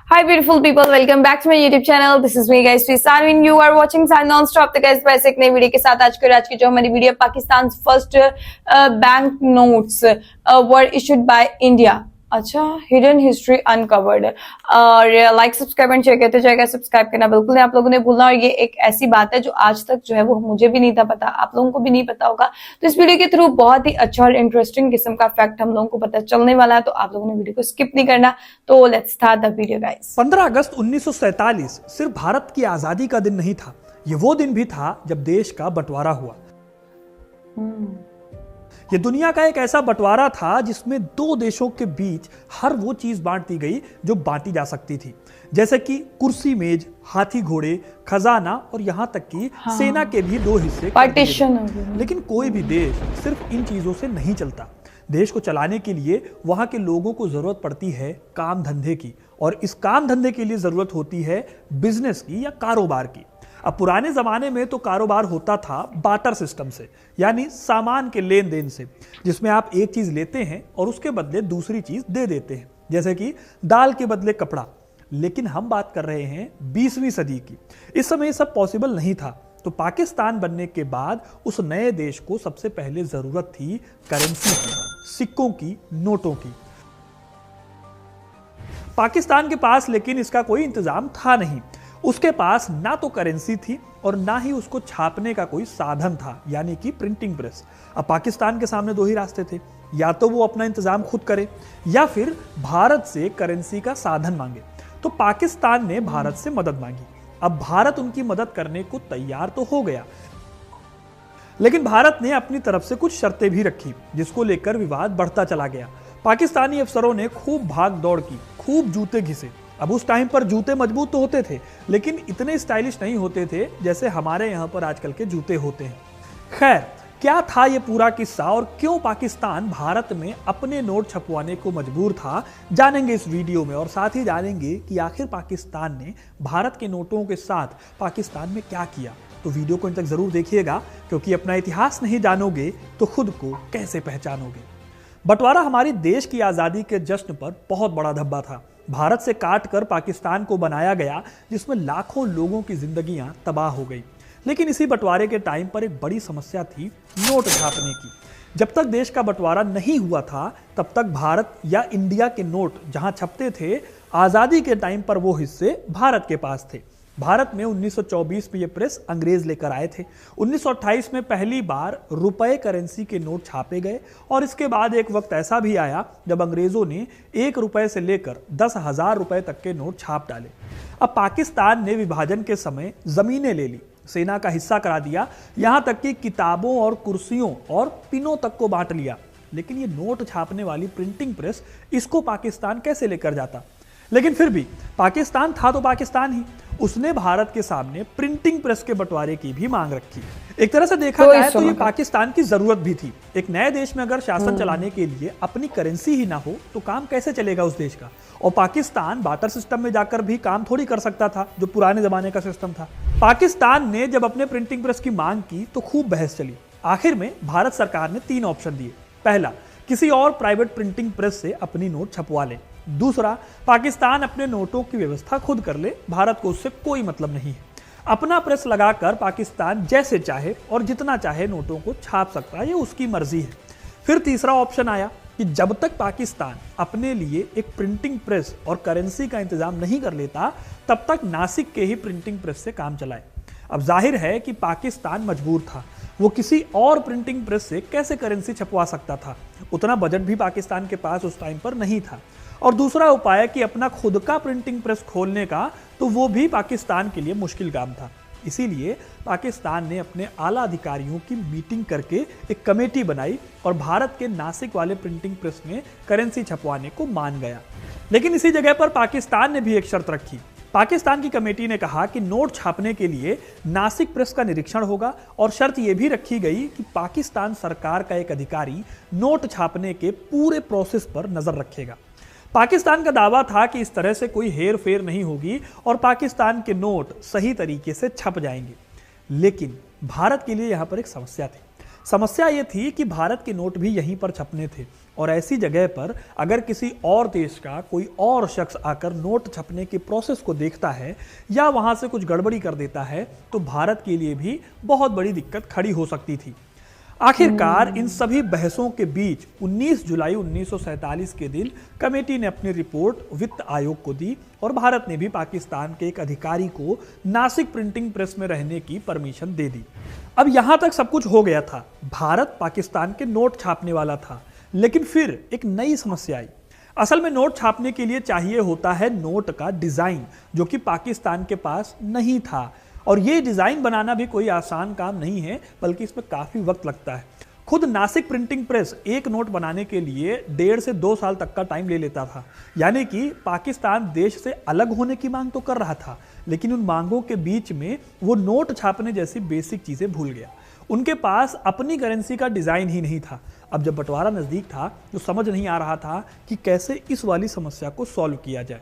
Hi beautiful people, welcome back to my YouTube channel. This is me guys, Sarwin. You are watching San Non-Stop. तो guys वैसे एक नई video के साथ आज की जो हमारी video Pakistan first bank notes were issued by India. अच्छा, हिडन हिस्ट्री अनकवर्ड। और लाइक सब्सक्राइब एंड शेयर करते जाएगा। सब्सक्राइब करना बिल्कुल नहीं आप लोगों ने भूलना। और ये एक ऐसी बात है जो आज तक जो है वो मुझे भी नहीं था पता, आप लोगों को भी नहीं पता होगा। तो इस वीडियो के थ्रू बहुत ही अच्छा और इंटरेस्टिंग किस्म का फैक्ट हम लोगों को पता चलने वाला है, तो आप लोगों ने वीडियो को स्किप नहीं करना। तो let's start the video guys. 15 अगस्त 1947 सिर्फ भारत की आजादी का दिन नहीं था, ये वो दिन भी था जब देश का बंटवारा हुआ। ये दुनिया का एक ऐसा बंटवारा था जिसमें दो देशों के बीच हर वो चीज बांट दी गई जो बांटी जा सकती थी, जैसे कि कुर्सी मेज, हाथी घोड़े, खजाना और यहां तक कि सेना के भी दो हिस्से पार्टीशन हो गए। लेकिन कोई भी देश सिर्फ इन चीजों से नहीं चलता। देश को चलाने के लिए वहां के लोगों को जरूरत पड़ती है काम धंधे की, और इस काम धंधे के लिए जरूरत होती है बिजनेस की या कारोबार की। अब पुराने जमाने में तो कारोबार होता था बार्टर सिस्टम से, यानी सामान के लेन देन से, जिसमें आप एक चीज लेते हैं और उसके बदले दूसरी चीज दे देते हैं, जैसे कि दाल के बदले कपड़ा। लेकिन हम बात कर रहे हैं 20वीं सदी की। इस समय सब पॉसिबल नहीं था। तो पाकिस्तान बनने के बाद उस नए देश को सबसे पहले जरूरत थी करेंसी की, सिक्कों की, नोटों की। पाकिस्तान के पास लेकिन इसका कोई इंतजाम था नहीं। उसके पास ना तो करेंसी थी और ना ही उसको छापने का कोई साधन था, यानी कि प्रिंटिंग प्रेस। अब पाकिस्तान के सामने दो ही रास्ते थे, या तो वो अपना इंतजाम खुद करे या फिर भारत से करेंसी का साधन मांगे। तो पाकिस्तान ने भारत से मदद मांगी। अब भारत उनकी मदद करने को तैयार तो हो गया, लेकिन भारत ने अपनी तरफ से कुछ शर्तें भी रखी, जिसको लेकर विवाद बढ़ता चला गया। पाकिस्तानी अफसरों ने खूब भाग दौड़ की, खूब जूते घिसे। अब उस टाइम पर जूते मजबूत तो होते थे, लेकिन इतने स्टाइलिश नहीं होते थे जैसे हमारे यहाँ पर आजकल के जूते होते हैं। खैर, क्या था ये पूरा किस्सा और क्यों पाकिस्तान भारत में अपने नोट छपवाने को मजबूर था, जानेंगे इस वीडियो में। और साथ ही जानेंगे कि आखिर पाकिस्तान ने भारत के नोटों के साथ पाकिस्तान में क्या किया। तो वीडियो को अंत तक जरूर देखिएगा, क्योंकि अपना इतिहास नहीं जानोगे तो खुद को कैसे पहचानोगे। बंटवारा हमारी देश की आजादी के जश्न पर बहुत बड़ा धब्बा था। भारत से काट कर पाकिस्तान को बनाया गया, जिसमें लाखों लोगों की जिंदगियां तबाह हो गई। लेकिन इसी बंटवारे के टाइम पर एक बड़ी समस्या थी नोट छापने की। जब तक देश का बंटवारा नहीं हुआ था, तब तक भारत या इंडिया के नोट जहां छपते थे, आजादी के टाइम पर वो हिस्से भारत के पास थे। भारत में 1924 में ये प्रेस अंग्रेज लेकर आए थे। 1928 में पहली बार रुपए करेंसी के नोट छापे गए, और इसके बाद एक वक्त ऐसा भी आया जब अंग्रेजों ने 1 रुपए से लेकर 10,000 रुपए तक के नोट छाप डाले। अब पाकिस्तान ने विभाजन के समय जमीनें ले ली, सेना का हिस्सा करा दिया, यहां तक कि किताबों और कुर्सियों और पिनों तक को बांट लिया। लेकिन ये नोट छापने वाली प्रिंटिंग प्रेस, इसको पाकिस्तान कैसे लेकर जाता? लेकिन फिर भी पाकिस्तान था तो पाकिस्तान ही, उसने भारत के सामने प्रिंटिंग प्रेस के बंटवारे की भी मांग रखी। एक तरह से देखा जाए तो ये पाकिस्तान की जरूरत भी थी। एक नए देश में अगर शासन चलाने के लिए अपनी करेंसी ही ना हो तो काम कैसे चलेगा उस देश का? और पाकिस्तान बार्टर सिस्टम में जाकर भी काम थोड़ी कर सकता था, जो पुराने जमाने का सिस्टम था। पाकिस्तान ने जब अपने प्रिंटिंग प्रेस की मांग की तो खूब बहस चली। आखिर में भारत सरकार ने 3 ऑप्शन दिए। पहला, किसी और प्राइवेट प्रिंटिंग प्रेस से अपनी नोट छपवा ले। दूसरा, पाकिस्तान अपने नोटों की व्यवस्था खुद कर ले, भारत को उससे कोई मतलब नहीं है। अपना प्रेस लगाकर पाकिस्तान जैसे चाहे और जितना चाहे नोटों को छाप सकता है, ये उसकी मर्जी है। फिर तीसरा ऑप्शन आया कि जब तक पाकिस्तान अपने लिए एक प्रिंटिंग प्रेस और करेंसी का इंतजाम नहीं कर लेता, तब तक नासिक के ही प्रिंटिंग प्रेस से काम चलाए। अब जाहिर है कि पाकिस्तान मजबूर था, वो किसी और प्रिंटिंग प्रेस से कैसे करेंसी छपवा सकता था? उतना बजट भी पाकिस्तान के पास उस टाइम पर नहीं था। और दूसरा उपाय कि अपना खुद का प्रिंटिंग प्रेस खोलने का, तो वो भी पाकिस्तान के लिए मुश्किल काम था। इसीलिए पाकिस्तान ने अपने आला अधिकारियों की मीटिंग करके एक कमेटी बनाई और भारत के नासिक वाले प्रिंटिंग प्रेस में करेंसी छपवाने को मान गया। लेकिन इसी जगह पर पाकिस्तान ने भी एक शर्त रखी। पाकिस्तान की कमेटी ने कहा कि नोट छापने के लिए नासिक प्रेस का निरीक्षण होगा, और शर्त यह भी रखी गई कि पाकिस्तान सरकार का एक अधिकारी नोट छापने के पूरे प्रोसेस पर नजर रखेगा। पाकिस्तान का दावा था कि इस तरह से कोई हेर फेर नहीं होगी और पाकिस्तान के नोट सही तरीके से छप जाएंगे। लेकिन भारत के लिए यहां पर एक समस्या थी। समस्या यह थी कि भारत के नोट भी यहीं पर छपने थे, और ऐसी जगह पर अगर किसी और देश का कोई और शख्स आकर नोट छपने के प्रोसेस को देखता है या वहां से कुछ गड़बड़ी कर देता है तो भारत के लिए भी बहुत बड़ी दिक्कत खड़ी हो सकती थी। आखिरकार इन सभी बहसों के बीच 19 जुलाई 1947 के दिन कमेटी ने अपनी रिपोर्ट वित्त आयोग को दी और भारत ने भी पाकिस्तान के एक अधिकारी को नासिक प्रिंटिंग प्रेस में रहने की परमिशन दे दी। अब यहां तक सब कुछ हो गया था, भारत पाकिस्तान के नोट छापने वाला था, लेकिन फिर एक नई समस्या आई। असल में नोट छापने के लिए चाहिए होता है नोट का डिजाइन, जो कि पाकिस्तान के पास नहीं था। और ये डिजाइन बनाना भी कोई आसान काम नहीं है, बल्कि इसमें काफी वक्त लगता है। खुद नासिक प्रिंटिंग प्रेस एक नोट बनाने के लिए 1.5 से 2 साल तक का टाइम ले लेता था। यानी कि पाकिस्तान देश से अलग होने की मांग तो कर रहा था, लेकिन उन मांगों के बीच में वो नोट छापने जैसी बेसिक चीजें भूल गया। उनके पास अपनी करेंसी का डिजाइन ही नहीं था। अब जब बंटवारा नजदीक था तो समझ नहीं आ रहा था कि कैसे इस वाली समस्या को सॉल्व किया जाए।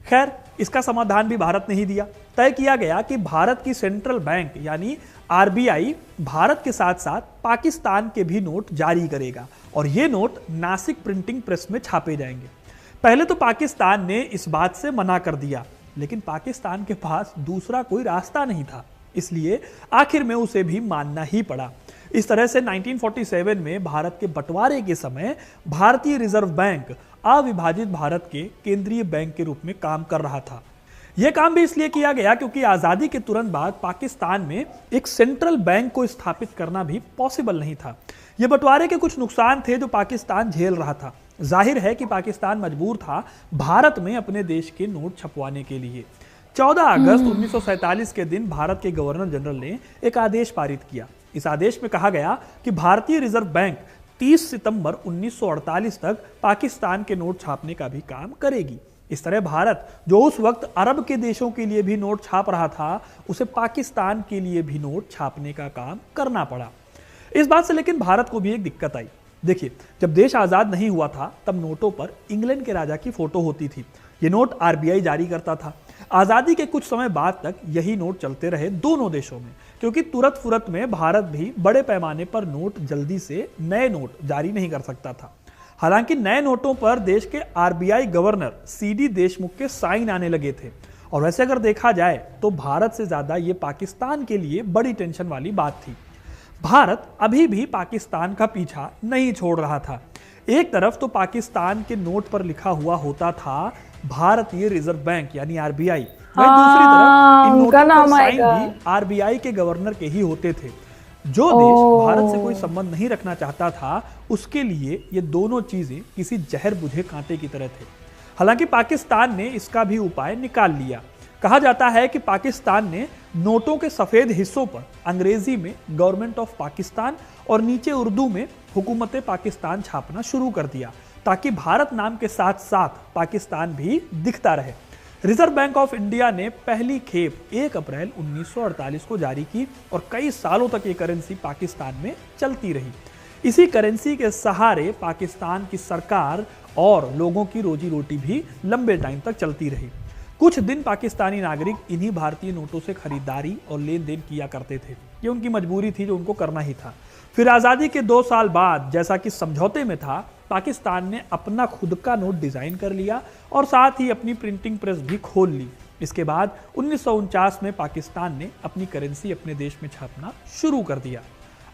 खैर, इसका समाधान भी भारत ने ही दिया। तय किया गया कि भारत की सेंट्रल बैंक यानी आरबीआई भारत के साथ साथ पाकिस्तान के भी नोट जारी करेगा और ये नोट नासिक प्रिंटिंग प्रेस में छापे जाएंगे। पहले तो पाकिस्तान ने इस बात से मना कर दिया, लेकिन पाकिस्तान के पास दूसरा कोई रास्ता नहीं था, इसलिए आखिर में उसे भी मानना ही पड़ा। इस तरह से 1947 में भारत के बंटवारे के समय भारतीय रिजर्व बैंक अविभाजित भारत के केंद्रीय बैंक के रूप में काम कर रहा था। यह काम भी इसलिए किया गया क्योंकि आजादी के तुरंत बाद पाकिस्तान में एक सेंट्रल बैंक को स्थापित करना भी पॉसिबल नहीं था। यह बंटवारे के कुछ नुकसान थे जो पाकिस्तान झेल रहा था। जाहिर है कि पाकिस्तान मजबूर था भारत में अपने देश के नोट छपवाने के लिए। 14 अगस्त 1947 के दिन भारत के गवर्नर जनरल ने एक आदेश पारित किया। इस आदेश में कहा गया कि भारतीय रिजर्व बैंक 30 सितंबर 1948 तक पाकिस्तान के नोट छापने का भी काम करेगी। इस तरह भारत, जो उस वक्त अरब के देशों के लिए भी नोट छाप रहा था, उसे पाकिस्तान के लिए भी नोट छापने का काम करना पड़ा। इस बात से लेकिन भारत को भी एक दिक्कत आई। देखिए, जब देश आजाद नहीं हुआ था तब नोटों पर इंग्लैंड के राजा की फोटो होती थी। ये नोट आरबीआई जारी करता था। आजादी के कुछ समय बाद तक यही नोट चलते रहे दोनों देशों में, क्योंकि तुरंत फुरत में भारत भी बड़े पैमाने पर नोट जल्दी से नए नोट जारी नहीं कर सकता था। हालांकि नए नोटों पर देश के आरबीआई गवर्नर सीडी देशमुख के साइन आने लगे थे। और वैसे अगर देखा जाए तो भारत से ज्यादा ये पाकिस्तान के लिए बड़ी टेंशन वाली बात थी। भारत अभी भी पाकिस्तान का पीछा नहीं छोड़ रहा था। एक तरफ तो पाकिस्तान के नोट पर लिखा हुआ होता था भारतीय रिजर्व बैंक यानी आरबीआई, वहीं दूसरी तरफ इन नोटों पर साइन भी आरबीआई के गवर्नर के ही होते थे। जो देश भारत से कोई संबंध नहीं रखना चाहता था, उसके लिए ये दोनों चीजें किसी जहर बुझे कांटे की तरह थे। हालांकि पाकिस्तान ने इसका भी उपाय निकाल लिया। कहा जाता है कि पाकिस्तान ने नोटों के सफेद हिस्सों पर अंग्रेजी में गवर्नमेंट ऑफ पाकिस्तान और नीचे उर्दू में हुकूमत पाकिस्तान छापना शुरू कर दिया, ताकि भारत नाम के साथ साथ पाकिस्तान भी दिखता रहे। रिजर्व बैंक ऑफ इंडिया ने पहली खेप 1 अप्रैल 1948 को जारी की और कई सालों तक ये करेंसी पाकिस्तान में चलती रही। इसी करेंसी के सहारे पाकिस्तान की सरकार और लोगों की रोजी रोटी भी लंबे टाइम तक चलती रही। कुछ दिन पाकिस्तानी नागरिक इन्हीं भारतीय नोटों से खरीदारी और लेन देन किया करते थे। ये उनकी मजबूरी थी जो उनको करना ही था। फिर आज़ादी के 2 साल बाद, जैसा कि समझौते में था, पाकिस्तान ने अपना खुद का नोट डिजाइन कर लिया और साथ ही अपनी प्रिंटिंग प्रेस भी खोल ली। इसके बाद 1949 में पाकिस्तान ने अपनी करेंसी अपने देश में छापना शुरू कर दिया।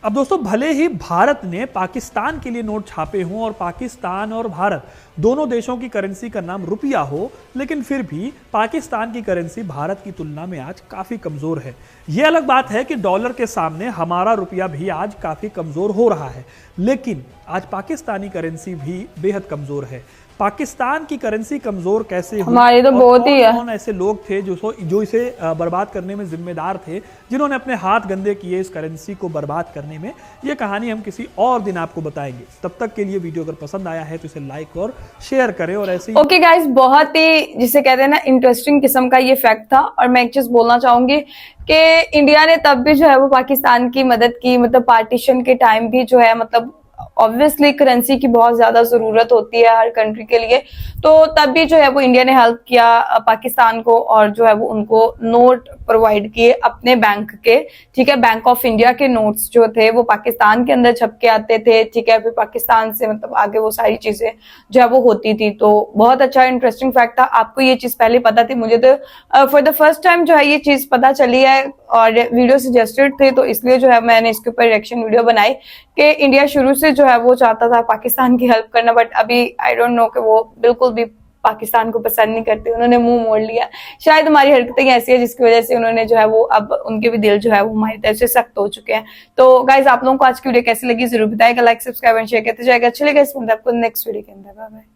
अब दोस्तों, भले ही भारत ने पाकिस्तान के लिए नोट छापे हों और पाकिस्तान और भारत दोनों देशों की करेंसी का नाम रुपया हो, लेकिन फिर भी पाकिस्तान की करेंसी भारत की तुलना में आज काफी कमजोर है। यह अलग बात है कि डॉलर के सामने हमारा रुपया भी आज काफी कमजोर हो रहा है, लेकिन आज पाकिस्तानी करेंसी भी बेहद कमजोर है। पाकिस्तान की करेंसी कमजोर कैसे हुई? हमारी तो बहुत ही है। कौन ऐसे लोग थे जो इसे बर्बाद करने में जिम्मेदार थे, जिन्होंने अपने हाथ गंदे किए इस करेंसी को बर्बाद करने में? ये कहानी हम किसी और दिन आपको बताएंगे। तब तक के लिए वीडियो अगर पसंद आया है तो इसे लाइक और शेयर करें। और ऐसे ओके गाइस, बहुत ही जिसे कहते हैं ना इंटरेस्टिंग किस्म का ये फैक्ट था। और मैं एक चीज बोलना चाहूंगी कि इंडिया ने तब भी जो है वो पाकिस्तान की मदद की, मतलब पार्टीशन के टाइम भी जो है मतलब ऑब्वियसली करेंसी की बहुत ज्यादा जरूरत होती है हर कंट्री के लिए, तो तब भी जो है वो इंडिया ने हेल्प किया पाकिस्तान को, और जो है वो उनको नोट प्रोवाइड किए अपने बैंक के, ठीक है। बैंक ऑफ इंडिया के नोट्स जो थे वो पाकिस्तान के अंदर छप के आते थे, ठीक है। फिर पाकिस्तान से मतलब आगे वो सारी चीजें जो है वो होती थी। तो बहुत अच्छा इंटरेस्टिंग फैक्ट था। आपको ये चीज पहले पता थी? मुझे तो फॉर द फर्स्ट टाइम जो है ये चीज पता चली है, और वीडियो सजेस्टेड थे, तो इसलिए जो है मैंने इसके ऊपर रिएक्शन वीडियो बनाई कि इंडिया शुरू से जो है वो चाहता था पाकिस्तान की हेल्प करना, बट अभी आई डोंट नो कि वो बिल्कुल भी पाकिस्तान को पसंद नहीं करते, उन्होंने मुंह मोड़ लिया। शायद हमारी हरकतें ऐसी है जिसकी वजह से उन्होंने जो है वो अब उनके भी दिल जो है वो हमारी तरफ से सख्त हो चुके हैं। तो गाइज, आप लोगों को आज की वीडियो कैसी लगी जरूर बताएगा, लाइक सब्सक्राइब एंड शेयर करते जाएगा। चलिए गाइस, मिलते हैं आपको नेक्स्ट वीडियो के अंदर। Bye bye.